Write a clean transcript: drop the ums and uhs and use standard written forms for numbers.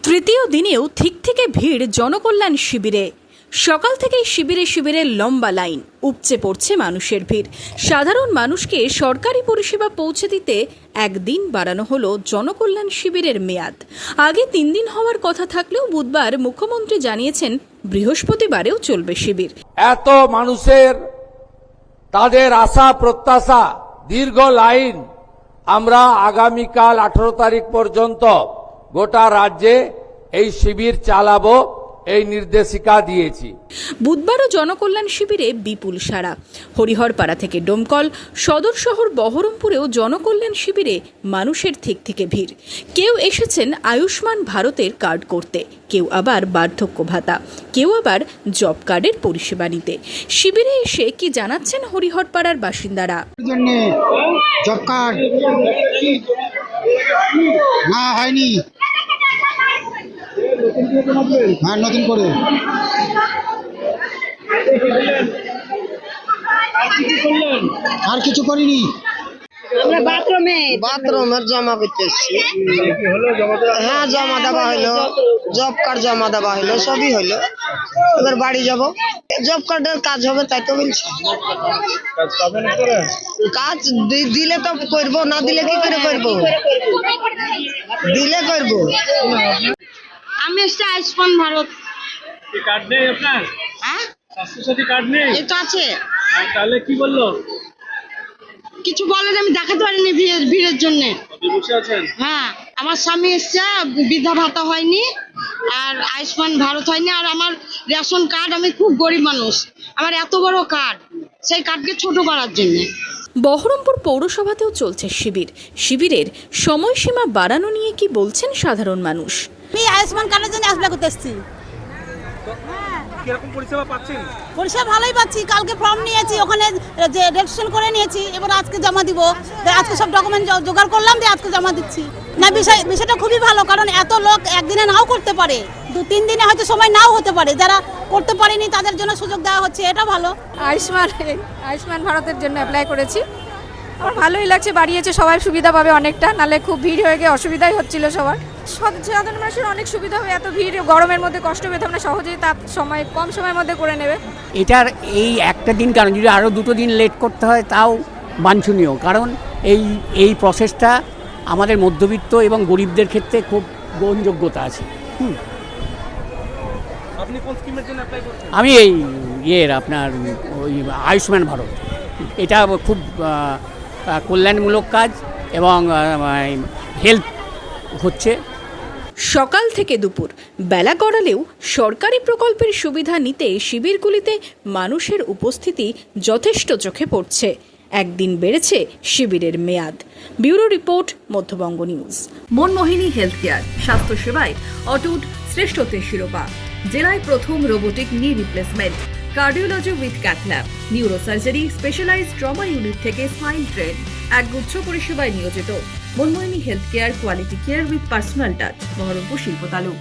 তৃতীয় দিনেও ঠিক থেকে ভিড় জনকল্যাণ শিবিরে। সকাল থেকেই শিবিরে শিবিরে লম্বা লাইন, উপচে পড়ছে মানুষের ভিড়। সাধারণ মানুষকে সরকারি পরিষেবা পৌঁছে দিতে একদিন বাড়ানো হলো জনকল্যাণ শিবিরের মেয়াদ। আগে 3 দিন হওয়ার কথা থাকলেও বুধবার মুখ্যমন্ত্রী জানিয়েছেন বৃহস্পতিবারেও চলবে শিবির। এত মানুষের তাদের আশা প্রত্যাশা, দীর্ঘ লাইন, আমরা আগামীকাল 18 তারিখ পর্যন্ত গোটা রাজ্যে এই শিবির চালাবো, এই নির্দেশিকা দিয়েছি। বুধবারও জনকল্যাণ শিবিরে বিপুল সাড়া। হরিহরপাড়া থেকে ডোমকল, সদর শহর বহরমপুরেও জনকল্যাণ শিবিরে মানুষের থেকে ভিড়। কেউ এসেছেন আয়ুষ্মান ভারতের কার্ড করতে, কেউ আবার বার্ধক্য ভাতা, কেউ আবার জব কার্ডের পরিষেবা নিতে। শিবিরে এসে কি জানাচ্ছেন হরিহরপাড়ার বাসিন্দারা? জব কার্ড না হয়নি, হ্যাঁ নতুন করে। আর কিছু করিনি, আমরা বাথরুমের জমা করতে এসেছি। হ্যাঁ জমা দেওয়া হলো, জব কার্ড জমা দেওয়া হলো, সবই হলো। এবার বাড়ি যাব, জব কার্ডের কাজ হবে তাই তো বলছি। কাজ দিলে তো করবো, না দিলে কি করে করবো? দিলে করবো। আমি এসছি আয়ুষ্মান ভারত। কার্ড নেই আপনার? হ্যাঁ স্বাস্থ্যসাথী কার্ড নেই? এই তো আছে। তাহলে কি বললো? কিছু বলেন, আমি দেখাতে পারিনি ভিড়ের জন্য। বসে আছেন? হ্যাঁ, আমার স্বামী এসছে, বৃদ্ধা ভাতা হয়নি আর আয়ুষ্মান ভারত হয়নি। আর আমার রেশন কার্ড, আমি খুব গরিব মানুষ, আমার এত বড় কার্ড, সেই কার্ডকে ছোট করার জন্য। বহরমপুর পৌরসভাতেও চলছে শিবির। শিবিরের সময়সীমা বাড়ানো নিয়ে কি বলছেন সাধারণ মানুষ? আমি আয়ুষ্মান কার্ডের জন্য অ্যাপ্লাই করতে এসেছি। কিরকম পরিষেবা পাচ্ছেন? পরিষেবা ভালোই পাচ্ছি। কালকে ফর্ম নিয়েছি, ওখানে যে রেজিস্ট্রেশন করে নিয়েছি, এবার আজকে জমা দিব। আজকে সব ডকুমেন্ট জোগাড় করলাম, দিয়ে আজকে জমা দিচ্ছি। না, বিষয়টা খুবই ভালো, কারণ এত লোক একদিনে নাও করতে পারে, 2-3 দিনে হয়তো সময় নাও হতে পারে। যারা করতে পারেনি তাদের জন্য সুযোগ দেওয়া হচ্ছে, এটা ভালো। আয়ুষ্মান ভারতের জন্য অ্যাপ্লাই করেছি। আমার ভালোই লাগছে, বাড়িয়েছে, সবাই সুবিধা পাবে অনেকটা। নাহলে খুব ভিড় হয়ে গিয়ে অসুবিধাই হচ্ছিল সবার। সাধারণ মানুষের অনেক সুবিধা হবে, এত ভিড় গরমের মধ্যে কষ্ট পেতাম না, সহজেই তাপ সময় কম সময়ের মধ্যে করে নেবে। এটার এই একটা দিন কারণ, যদি আরও 2 দিন লেট করতে হয় তাও বাঞ্ছনীয়, কারণ এই প্রসেসটা আমাদের মধ্যবিত্ত এবং গরিবদের ক্ষেত্রে খুব গ্রহণযোগ্যতা আছে। আপনি কোন স্কিমের জন্য অ্যাপ্লাই করছেন? আমি আপনার ওই আয়ুষ্মান ভারত, এটা খুব কল্যাণমূলক কাজ এবং হেল্প হচ্ছে। সকাল থেকে দুপুর বেলা গড়ালেও সরকারি প্রকল্পের সুবিধা নিতে শিবিরগুলিতে মানুষের উপস্থিতি যথেষ্ট চোখে পড়ছে। একদিন বেড়েছে শিবিরের মেয়াদ। Bureau report, Madhyabanga news. Manmohini health care, স্বাস্থ্যসেবায় অটুট শ্রেষ্ঠত্বের শিরোপা। জেলায় প্রথম robotic knee replacement, cardiology with cath lab, neurosurgery, specialized trauma unit থেকে স্পাইন ট্রেন, একগুচ্ছ পরিষেবায় নিয়োজিত। Manmohini health care, quality care with personal touch, Baharampur শিল্প তালুক।